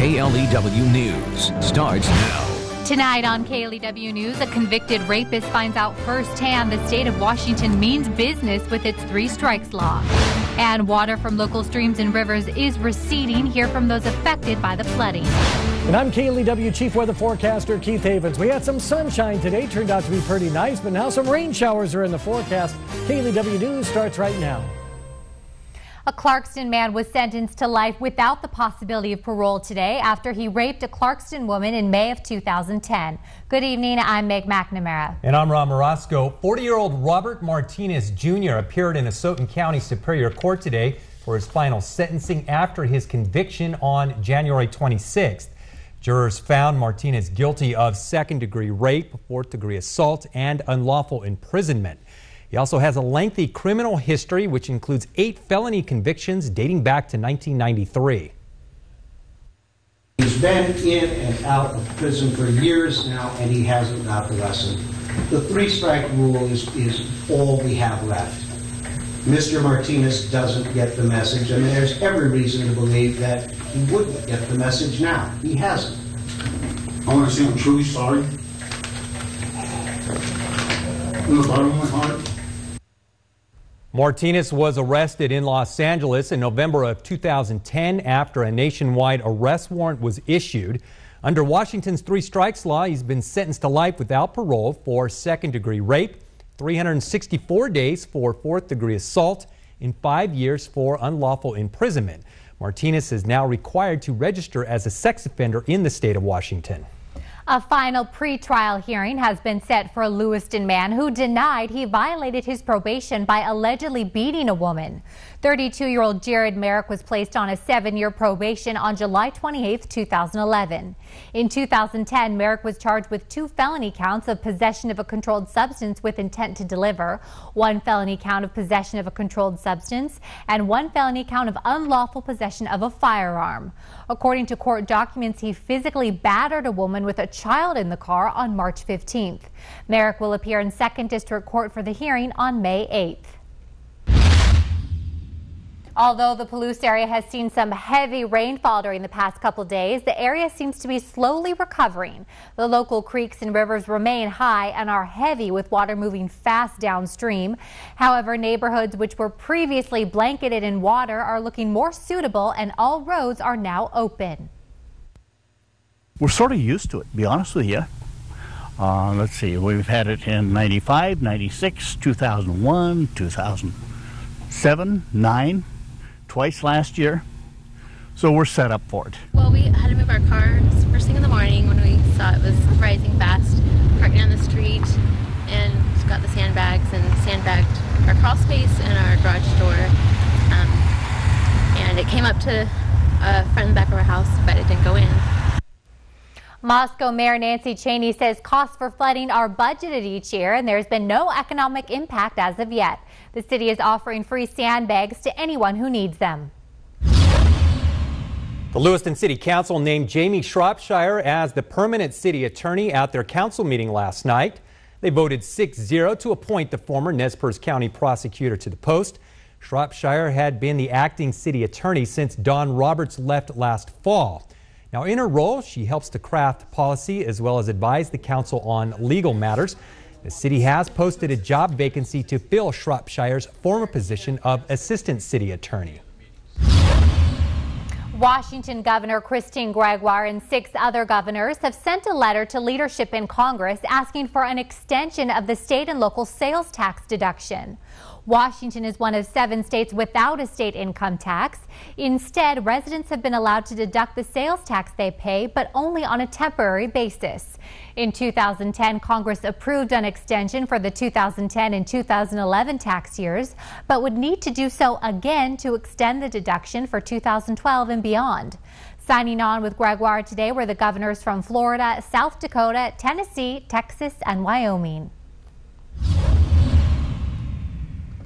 KLEW News starts now. Tonight on KLEW News, a convicted rapist finds out firsthand the state of Washington means business with its 3 strikes law. And water from local streams and rivers is receding. Hear from those affected by the flooding. And I'm KLEW Chief Weather Forecaster Keith Havens. We had some sunshine today. Turned out to be pretty nice, but now some rain showers are in the forecast. KLEW News starts right now. A Clarkston man was sentenced to life without the possibility of parole today after he raped a Clarkston woman in May of 2010. Good evening, I'm Meg McNamara. And I'm Ron Morosco. 40-year-old Robert Martinez Jr. appeared in Asotin County Superior Court today for his final sentencing after his conviction on January 26th. Jurors found Martinez guilty of second-degree rape, fourth-degree assault, and unlawful imprisonment. He also has a lengthy criminal history, which includes 8 felony convictions dating back to 1993. He's been in and out of prison for years now, and he hasn't got the lesson. The 3-strike rule is all we have left. Mr. Martinez doesn't get the message, and there's every reason to believe that he wouldn't get the message now. He hasn't. I want to say I'm truly sorry. From the bottom of my heart. Martinez was arrested in Los Angeles in November of 2010 after a nationwide arrest warrant was issued. Under Washington's 3 strikes law, he's been sentenced to life without parole for second-degree rape, 364 days for fourth-degree assault, and 5 years for unlawful imprisonment. Martinez is now required to register as a sex offender in the state of Washington. A final pre-trial hearing has been set for a Lewiston man who denied he violated his probation by allegedly beating a woman. 32-year-old Jared Merrick was placed on a 7-year probation on July 28, 2011. In 2010, Merrick was charged with 2 felony counts of possession of a controlled substance with intent to deliver, 1 felony count of possession of a controlled substance, and 1 felony count of unlawful possession of a firearm. According to court documents, he physically battered a woman with a child in the car on March 15th. Merrick will appear in 2nd District Court for the hearing on May 8th. Although the Palouse area has seen some heavy rainfall during the past couple days, the area seems to be slowly recovering. The local creeks and rivers remain high and are heavy with water moving fast downstream. However, neighborhoods which were previously blanketed in water are looking more suitable and all roads are now open. We're sort of used to it, to be honest with you. Let's see, we've had it in 95, 96, 2001, 2007, 9. Twice last year, so we're set up for it. Well, we had to move our car first thing in the morning when we saw it was rising fast, parked down the street, and got the sandbags and sandbagged our crawl space and our garage door. And it came up to front and back of our house, but it didn't go in. Moscow Mayor Nancy Cheney says costs for flooding are budgeted each year and there's been no economic impact as of yet. The city is offering free sandbags to anyone who needs them. The Lewiston City Council named Jamie Shropshire as the permanent city attorney at their council meeting last night. They voted 6-0 to appoint the former Nez Perce County prosecutor to the post. Shropshire had been the acting city attorney since Don Roberts left last fall. Now, in her role, she helps to craft policy as well as advise the council on legal matters. The city has posted a job vacancy to fill Shropshire's former position of assistant city attorney. Washington Governor Christine Gregoire and 6 other governors have sent a letter to leadership in Congress asking for an extension of the state and local sales tax deduction. Washington is one of 7 states without a state income tax. Instead, residents have been allowed to deduct the sales tax they pay, but only on a temporary basis. In 2010, Congress approved an extension for the 2010 and 2011 tax years, but would need to do so again to extend the deduction for 2012 and beyond. Signing on with Gregoire today were the governors from Florida, South Dakota, Tennessee, Texas, and Wyoming.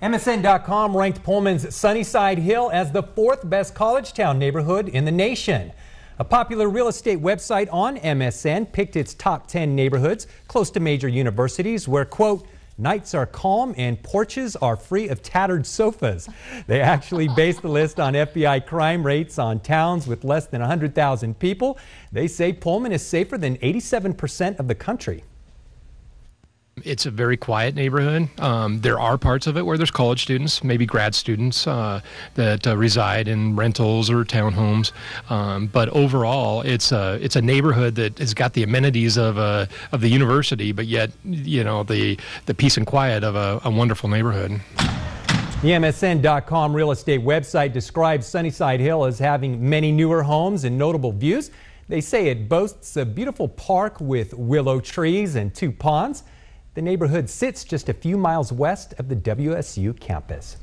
MSN.com ranked Pullman's Sunnyside Hill as the 4th best college town neighborhood in the nation. A popular real estate website on MSN picked its top 10 neighborhoods close to major universities where, quote, nights are calm and porches are free of tattered sofas. They actually based the list on FBI crime rates on towns with less than 100,000 people. They say Pullman is safer than 87% of the country. It's a very quiet neighborhood. There are parts of it where there's college students, maybe grad students that reside in rentals or townhomes. But overall, it's a neighborhood that has got the amenities of the university, but yet, you know, the peace and quiet of a wonderful neighborhood. The MSN.com real estate website describes Sunnyside Hill as having many newer homes and notable views. They say it boasts a beautiful park with willow trees and 2 ponds. The neighborhood sits just a few miles west of the WSU campus.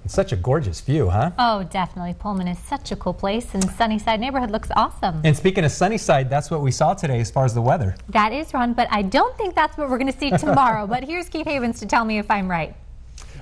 It's such a gorgeous view, huh? Oh, definitely. Pullman is such a cool place, and Sunnyside neighborhood looks awesome. And speaking of Sunnyside, that's what we saw today as far as the weather. That is, Ron, but I don't think that's what we're going to see tomorrow. But here's Keith Havens to tell me if I'm right.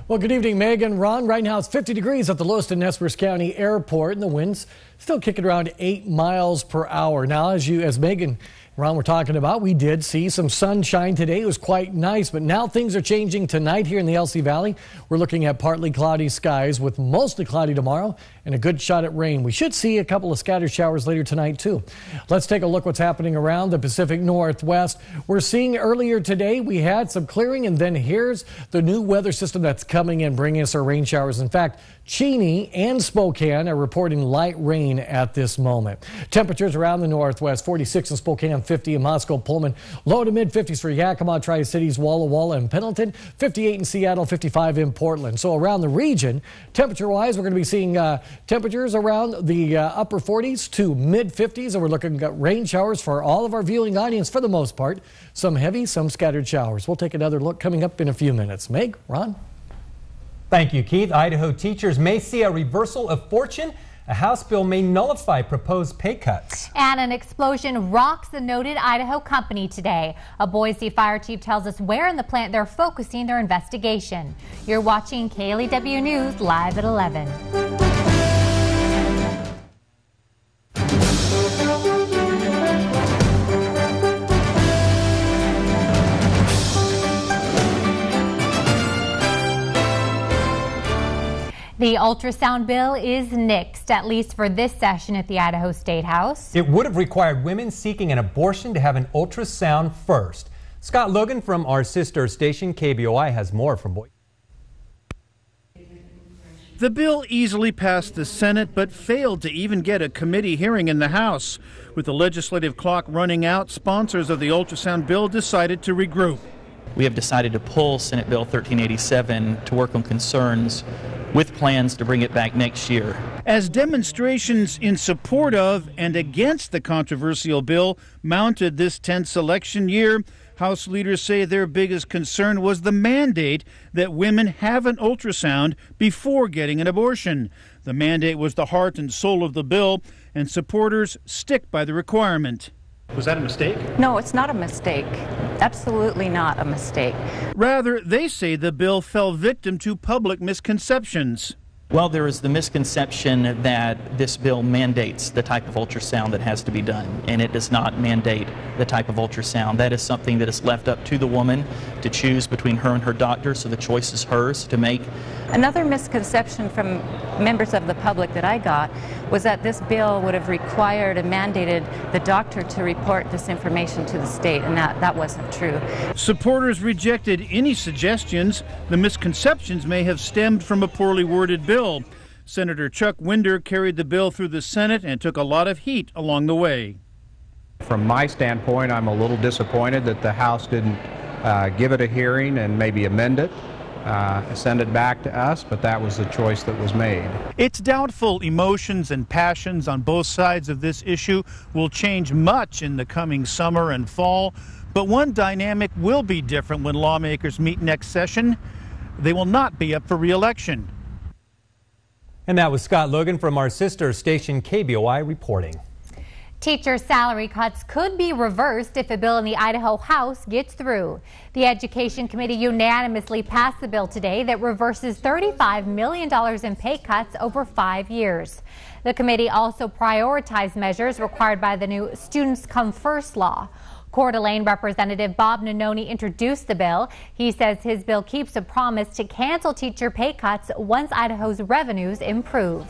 Well, good evening, Megan. Ron, right now it's 50 degrees at the Lewiston Nez Perce County Airport, and the wind's still kicking around 8 miles per hour. Now, as Megan, Ron, we're talking about, we did see some sunshine today. It was quite nice, but now things are changing tonight here in the LC Valley. We're looking at partly cloudy skies with mostly cloudy tomorrow and a good shot at rain. We should see a couple of scattered showers later tonight, too. Let's take a look what's happening around the Pacific Northwest. We're seeing earlier today we had some clearing, and then here's the new weather system that's coming in, bringing us our rain showers. In fact, Cheney and Spokane are reporting light rain at this moment. Temperatures around the Northwest, 46 in Spokane, 50 in Moscow, Pullman, low to mid 50s for Yakima, Tri-Cities, Walla Walla, and Pendleton, 58 in Seattle, 55 in Portland. So around the region, temperature-wise, we're going to be seeing temperatures around the upper 40s to mid 50s, and we're looking at rain showers for all of our viewing audience for the most part. Some heavy, some scattered showers. We'll take another look coming up in a few minutes. Meg, Ron? Thank you, Keith. Idaho teachers may see a reversal of fortune. A House bill may nullify proposed pay cuts. And an explosion rocks the noted Idaho company today. A Boise fire chief tells us where in the plant they're focusing their investigation. You're watching KLEW News live at 11. The ultrasound bill is nixed, at least for this session at the Idaho State House. It would have required women seeking an abortion to have an ultrasound first. Scott Logan from our sister station KBOI has more from Boise. The bill easily passed the Senate but failed to even get a committee hearing in the House. With the legislative clock running out, sponsors of the ultrasound bill decided to regroup. We have decided to pull Senate Bill 1387 to work on concerns with plans to bring it back next year. As demonstrations in support of and against the controversial bill mounted this tense election year, House leaders say their biggest concern was the mandate that women have an ultrasound before getting an abortion. The mandate was the heart and soul of the bill, and supporters stick by the requirement. Was that a mistake? No, it's not a mistake. Absolutely not a mistake. Rather, they say the bill fell victim to public misconceptions. Well, there is the misconception that this bill mandates the type of ultrasound that has to be done, and it does not mandate the type of ultrasound. That is something that is left up to the woman to choose between her and her doctor, so the choice is hers to make. Another misconception from members of the public that I got was that this bill would have required and mandated the doctor to report this information to the state, and that wasn't true. Supporters rejected any suggestions the misconceptions may have stemmed from a poorly worded bill. Senator Chuck Winder carried the bill through the Senate and took a lot of heat along the way. From my standpoint, I'm a little disappointed that the House didn't give it a hearing and maybe amend it, send it back to us, but that was the choice that was made. It's doubtful emotions and passions on both sides of this issue will change much in the coming summer and fall, but one dynamic will be different when lawmakers meet next session. They will not be up for re-election. And that was Scott Logan from our sister station KBOI reporting. Teacher salary cuts could be reversed if a bill in the Idaho House gets through. The Education Committee unanimously passed the bill today that reverses $35 million in pay cuts over 5 years. The committee also prioritized measures required by the new Students Come First law. Coeur d'Alene Representative Bob Nannoni introduced the bill. He says his bill keeps a promise to cancel teacher pay cuts once Idaho's revenues improve.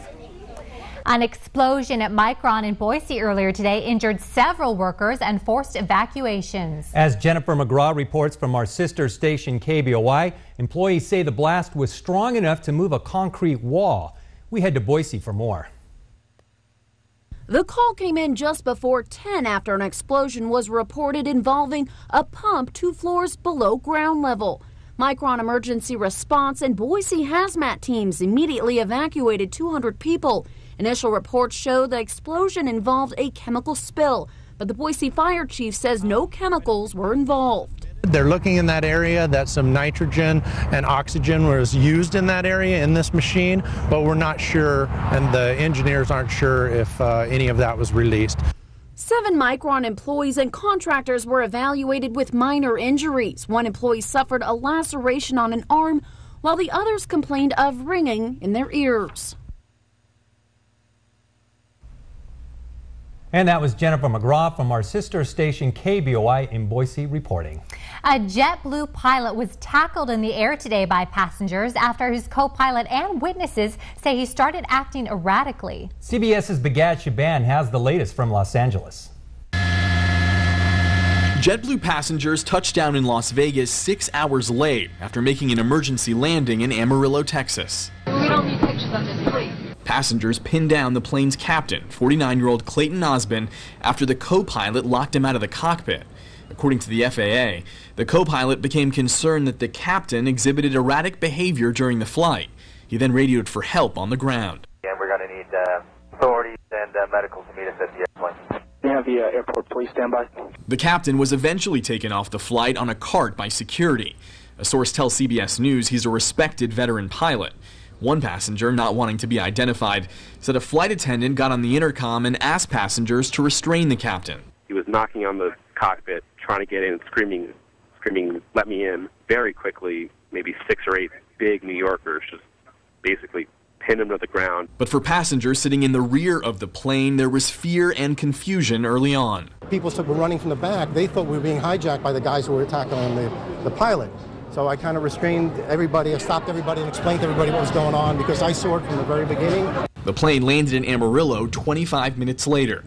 An explosion at Micron in Boise earlier today injured several workers and forced evacuations. As Jennifer McGraw reports from our sister station KBOI, employees say the blast was strong enough to move a concrete wall. We head to Boise for more. The call came in just before 10 after an explosion was reported involving a pump 2 floors below ground level. Micron Emergency Response and Boise hazmat teams immediately evacuated 200 people. Initial reports show the explosion involved a chemical spill, but the Boise fire chief says no chemicals were involved. They're looking in that area that some nitrogen and oxygen was used in that area in this machine, but we're not sure, and the engineers aren't sure if any of that was released. 7 Micron employees and contractors were evaluated with minor injuries. One employee suffered a laceration on an arm, while the others complained of ringing in their ears. And that was Jennifer McGraw from our sister station KBOI in Boise reporting. A JetBlue pilot was tackled in the air today by passengers after his co-pilot and witnesses say he started acting erratically. CBS's Begat Shaban has the latest from Los Angeles. JetBlue passengers touched down in Las Vegas 6 hours late after making an emergency landing in Amarillo, Texas. We don't need pictures of this, please. Passengers pinned down the plane's captain, 49-year-old Clayton Osbin, after the co-pilot locked him out of the cockpit. According to the FAA, the co-pilot became concerned that the captain exhibited erratic behavior during the flight. He then radioed for help on the ground. And we're going to need authorities and medical to meet us at the airplane. They have the airport police standby. The captain was eventually taken off the flight on a cart by security. A source tells CBS News he's a respected veteran pilot. One passenger, not wanting to be identified, said a flight attendant got on the intercom and asked passengers to restrain the captain. He was knocking on the cockpit, trying to get in, screaming, let me in. Very quickly, maybe 6 or 8 big New Yorkers just basically pinned him to the ground. But for passengers sitting in the rear of the plane, there was fear and confusion early on. People were running from the back. They thought we were being hijacked by the guys who were tackling the pilot. So I kind of restrained everybody, I stopped everybody and explained to everybody what was going on because I saw it from the very beginning. The plane landed in Amarillo 25 minutes later.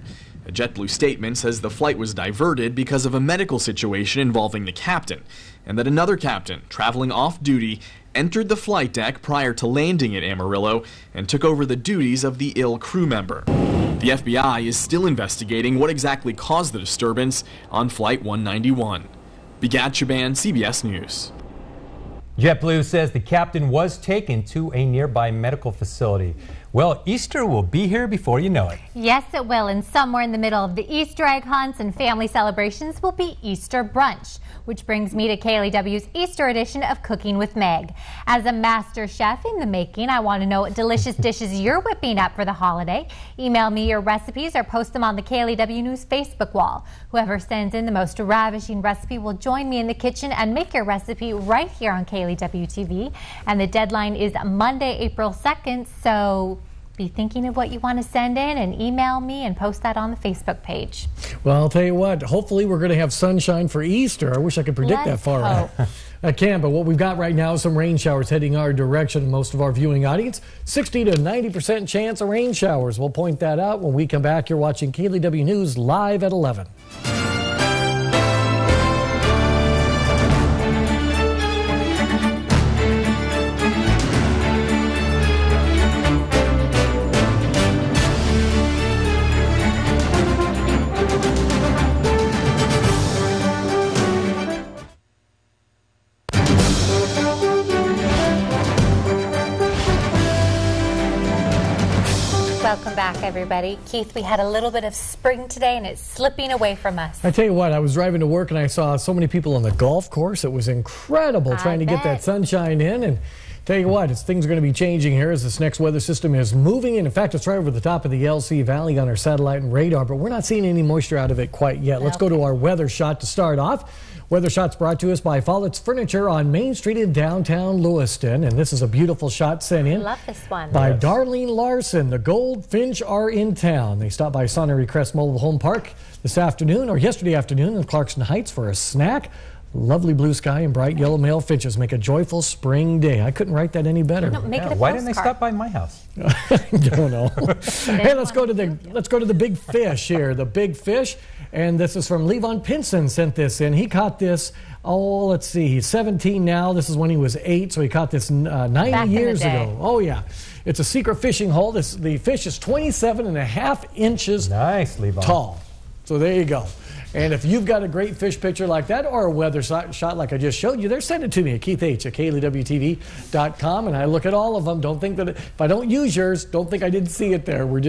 A JetBlue statement says the flight was diverted because of a medical situation involving the captain, and that another captain, traveling off duty, entered the flight deck prior to landing at Amarillo and took over the duties of the ill crew member. The FBI is still investigating what exactly caused the disturbance on Flight 191. Begat Shaban, CBS News. JetBlue says the captain was taken to a nearby medical facility. Well, Easter will be here before you know it. Yes, it will. And somewhere in the middle of the Easter egg hunts and family celebrations will be Easter brunch, which brings me to KLEW's Easter edition of Cooking with Meg. As a master chef in the making, I want to know what delicious dishes you're whipping up for the holiday. Email me your recipes or post them on the KLEW News Facebook wall. Whoever sends in the most ravishing recipe will join me in the kitchen and make your recipe right here on KLEW TV. And the deadline is Monday, April 2nd, so be thinking of what you want to send in and email me and post that on the Facebook page. Well, I'll tell you what, hopefully we're going to have sunshine for Easter. I wish I could predict that far out. I can, but what we've got right now is some rain showers heading our direction. Most of our viewing audience, 60 to 90% chance of rain showers. We'll point that out when we come back. You're watching KLEW News live at 11. Welcome back, everybody. Keith, we had a little bit of spring today, and it's slipping away from us. I tell you what, I was driving to work, and I saw so many people on the golf course. It was incredible trying to get that sunshine in. And Tell you what, things are going to be changing here as this next weather system is moving in. In fact, it's right over the top of the LC Valley on our satellite and radar, but we're not seeing any moisture out of it quite yet. Let's go to our weather shot to start off. Weather shot's brought to us by Follett's Furniture on Main Street in downtown Lewiston. And this is a beautiful shot sent in. I love this one. By Darlene Larson. The Goldfinch are in town. They stopped by Sonnery Crest Mobile Home Park this afternoon or yesterday afternoon in Clarkson Heights for a snack. Lovely blue sky and bright yellow male finches make a joyful spring day. I couldn't write that any better. No, make it a Why didn't they postcard. stop by my house? I don't know. Hey, let's go to the big fish here. The big fish, and this is from Levon Pinson sent this in. He caught this. Oh, let's see. He's 17 now. This is when he was 8, so he caught this 90 years ago. Oh yeah, it's a secret fishing hole. The fish is 27.5 inches tall. So there you go. And if you've got a great fish picture like that or a weather shot like I just showed you there, send it to me at KeithH@KLEWTV.com, and I look at all of them. Don't think that if I don't use yours, don't think I didn't see it there. We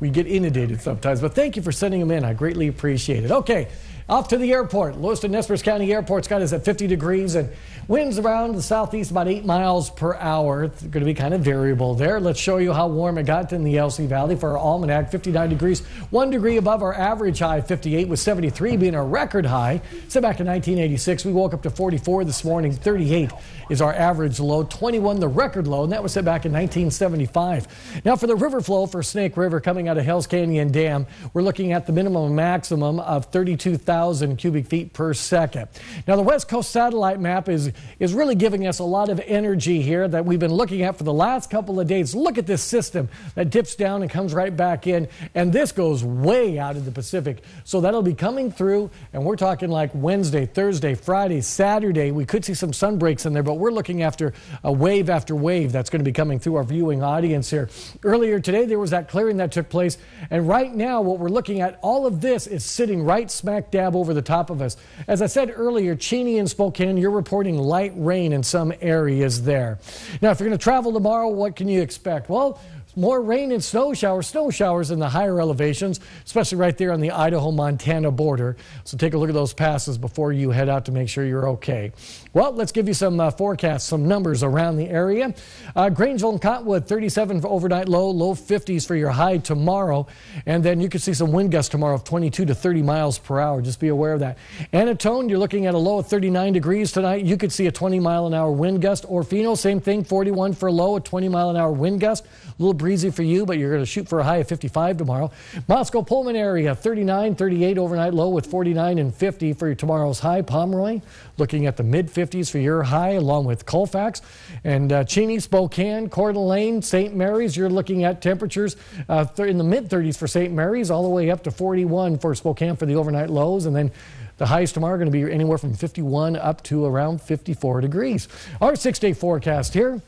get inundated sometimes. But thank you for sending them in. I greatly appreciate it. Okay, off to the airport. Lewiston-Nez Perce County Airport's got us at 50 degrees and winds around the southeast about 8 miles per hour. It's going to be kind of variable there. Let's show you how warm it got in the LC Valley for our almanac. 59 degrees, 1 degree above our average high, 58 with 73 being our record high. Set back in 1986. We woke up to 44 this morning. 38 is our average low, 21 the record low, and that was set back in 1975. Now for the river flow for Snake River coming out of Hells Canyon Dam, we're looking at the minimum and maximum of 32,000 cubic feet per second. Now the West Coast satellite map is really giving us a lot of energy here that we've been looking at for the last couple of days. Look at this system that dips down and comes right back in, and this goes way out in the Pacific. So that'll be coming through, and we're talking like Wednesday, Thursday, Friday, Saturday. We could see some sun breaks in there, but we're looking after wave that's going to be coming through our viewing audience here. Earlier today, there was that clearing that took place, and right now what we're looking at, all of this is sitting right smack dab over the top of us. As I said earlier, Cheney and Spokane, you're reporting light rain in some areas there. Now, if you're going to travel tomorrow, what can you expect? Well, more rain and snow showers in the higher elevations, especially right there on the Idaho-Montana border. So take a look at those passes before you head out to make sure you're okay. Well, let's give you some forecasts, some numbers around the area. Grangeville and Cottonwood, 37 for overnight low 50s for your high tomorrow. And then you could see some wind gusts tomorrow of 22 to 30 miles per hour. Just be aware of that. Annatone, you're looking at a low of 39 degrees tonight. You could see a 20-mile-an-hour wind gust. Orfino, same thing, 41 for a low, a 20-mile-an-hour wind gust. A little breezy for you, but you're going to shoot for a high of 55 tomorrow. Moscow Pullman area, 39, 38 overnight low with 49 and 50 for your tomorrow's high. Pomeroy, looking at the mid-50s for your high, along with Colfax. And Cheney, Spokane, Coeur d'Alene, St. Mary's, you're looking at temperatures in the mid-30s for St. Mary's, all the way up to 41 for Spokane for the overnight lows. And then the highs tomorrow are going to be anywhere from 51 up to around 54 degrees. Our 6-day forecast here.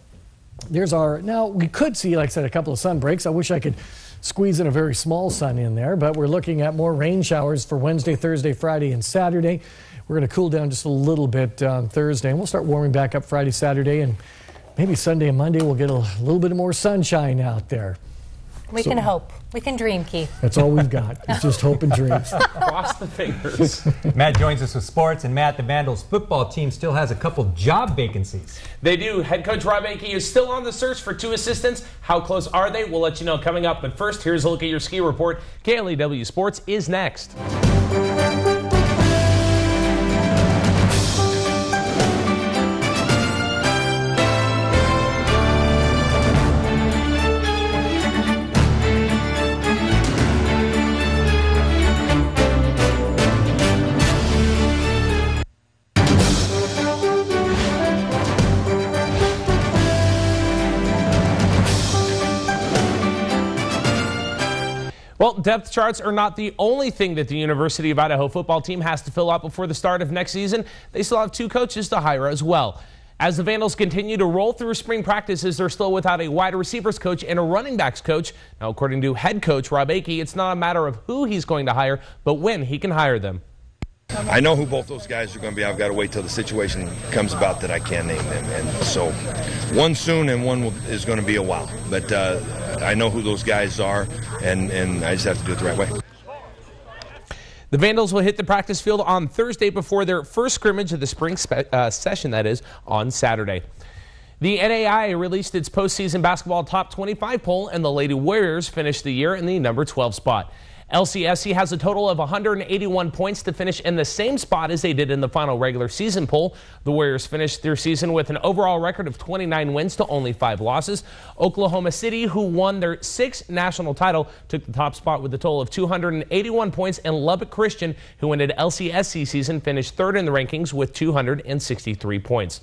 There's now we could see, like I said, a couple of sun breaks. I wish I could squeeze in a very small sun in there, but we're looking at more rain showers for Wednesday, Thursday, Friday, and Saturday. We're going to cool down just a little bit on Thursday, and we'll start warming back up Friday, Saturday, and maybe Sunday and Monday we'll get a little bit more sunshine out there. We can hope. We can dream, Keith. That's all we've got. It's just hope and dreams. Cross the fingers. Matt joins us with sports, and Matt, the Vandals football team still has a couple job vacancies. They do. Head coach Rob Akey is still on the search for 2 assistants. How close are they? We'll let you know coming up. But first, here's a look at your ski report. KLEW Sports is next. Well, depth charts are not the only thing that the University of Idaho football team has to fill out before the start of next season. They still have 2 coaches to hire as well. As the Vandals continue to roll through spring practices, they're still without a wide receivers coach and a running backs coach. Now, according to head coach Rob Akey, it's not a matter of who he's going to hire, but when he can hire them. I know who both those guys are going to be. I've got to wait till the situation comes about that I can name them. And so one soon and one is going to be a while. But I know who those guys are, and I just have to do it the right way. The Vandals will hit the practice field on Thursday before their first scrimmage of the spring session, that is, on Saturday. The NAIA released its postseason basketball top 25 poll, and the Lady Warriors finished the year in the number 12 spot. LCSC has a total of 181 points to finish in the same spot as they did in the final regular season poll. The Warriors finished their season with an overall record of 29 wins to only 5 losses. Oklahoma City, who won their 6th national title, took the top spot with a total of 281 points, and Lubbock Christian, who ended LCSC season, finished 3rd in the rankings with 263 points.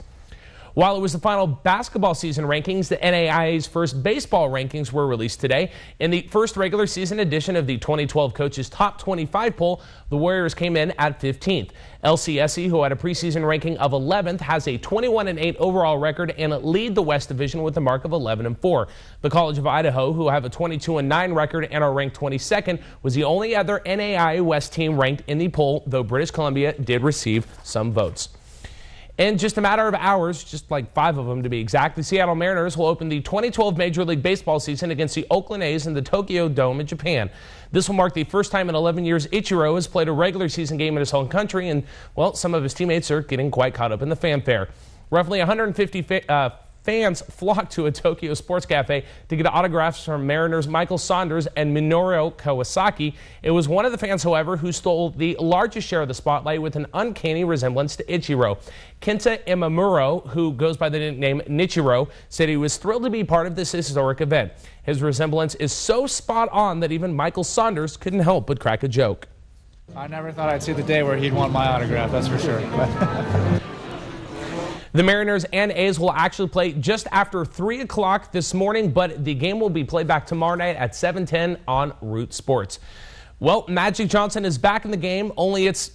While it was the final basketball season rankings, the NAIA's first baseball rankings were released today. In the first regular season edition of the 2012 Coaches Top 25 poll, the Warriors came in at 15th. LCSC, who had a preseason ranking of 11th, has a 21-8 overall record and lead the West Division with a mark of 11-4. The College of Idaho, who have a 22-9 record and are ranked 22nd, was the only other NAIA West team ranked in the poll, though British Columbia did receive some votes. In just a matter of hours, just like 5 of them to be exact, the Seattle Mariners will open the 2012 Major League Baseball season against the Oakland A's in the Tokyo Dome in Japan. This will mark the first time in 11 years Ichiro has played a regular season game in his home country, and, well, some of his teammates are getting quite caught up in the fanfare. Roughly 150 fans flocked to a Tokyo sports cafe to get autographs from Mariners Michael Saunders and Minoru Kawasaki. It was one of the fans, however, who stole the largest share of the spotlight with an uncanny resemblance to Ichiro. Kenta Imamuro, who goes by the nickname Nichiro, said he was thrilled to be part of this historic event. His resemblance is so spot on that even Michael Saunders couldn't help but crack a joke. I never thought I'd see the day where he'd want my autograph, that's for sure. The Mariners and A's will actually play just after 3 o'clock this morning, but the game will be played back tomorrow night at 7:10 on Root Sports. Well, Magic Johnson is back in the game, only it's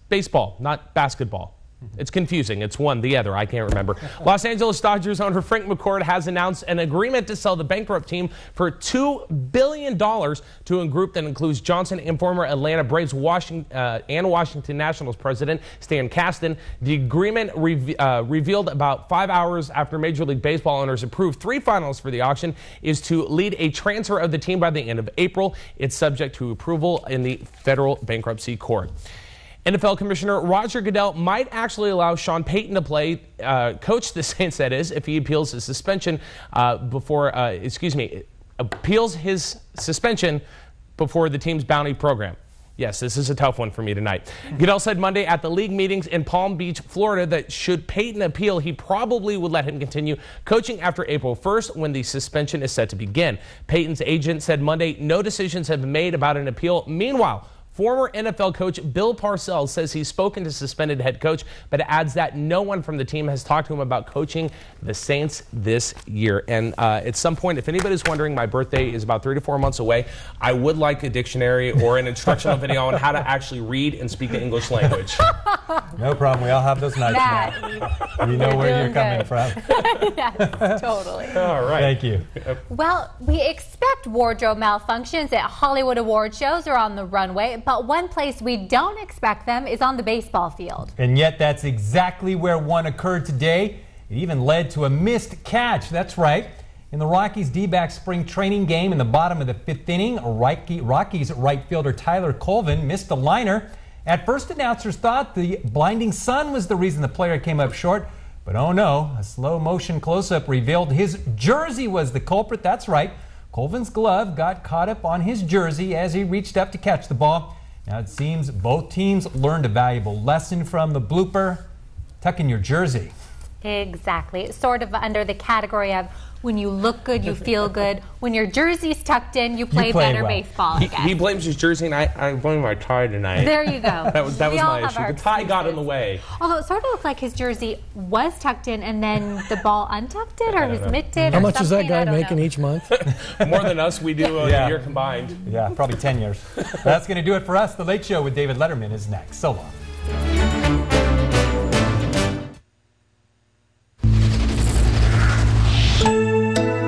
baseball, not basketball. It's confusing. It's one, the other. I can't remember. Los Angeles Dodgers owner Frank McCourt has announced an agreement to sell the bankrupt team for $2 billion to a group that includes Johnson and former Atlanta Braves and Washington Nationals president Stan Kasten. The agreement revealed about 5 hours after Major League Baseball owners approved 3 finals for the auction is to lead a transfer of the team by the end of April. It's subject to approval in the federal bankruptcy court. NFL Commissioner Roger Goodell might actually allow Sean Payton to play, coach the Saints, that is, if he appeals his suspension appeals his suspension before the team's bounty program. Yes, this is a tough one for me tonight. Goodell said Monday at the league meetings in Palm Beach, Florida, that should Payton appeal, he probably would let him continue coaching after April 1st when the suspension is set to begin. Payton's agent said Monday no decisions have been made about an appeal. Meanwhile, former NFL coach Bill Parcells says he's spoken to suspended head coach, but adds that no one from the team has talked to him about coaching the Saints this year. And at some point, if anybody's wondering, my birthday is about 3 to 4 months away. I would like a dictionary or an instructional video on how to actually read and speak the English language. No problem. We all have those nights now. We know where you're coming from. Yes, totally. All right. Thank you. Well, we expect wardrobe malfunctions at Hollywood award shows or on the runway, but one place we don't expect them is on the baseball field. And yet that's exactly where one occurred today. It even led to a missed catch. That's right. In the Rockies D-back spring training game in the bottom of the 5th inning, Rockies right fielder Tyler Colvin missed a liner. At first, announcers thought the blinding sun was the reason the player came up short. But oh no, a slow motion close-up revealed his jersey was the culprit. That's right. Colvin's glove got caught up on his jersey as he reached up to catch the ball. Now it seems both teams learned a valuable lesson from the blooper. Tuck in your jersey. Exactly. It's sort of under the category of when you look good, you feel good. When your jersey's tucked in, you play better well. baseball. He blames his jersey, and I blame my tie tonight. There you go. that was my issue. The tie got in the way. Although it sort of looked like his jersey was tucked in, and then the ball untucked it, or his mitt did. How much is that guy making each month? More than us. We do a year combined. Yeah, probably 10 years. That's going to do it for us. The Late Show with David Letterman is next. So long.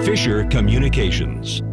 Fisher Communications.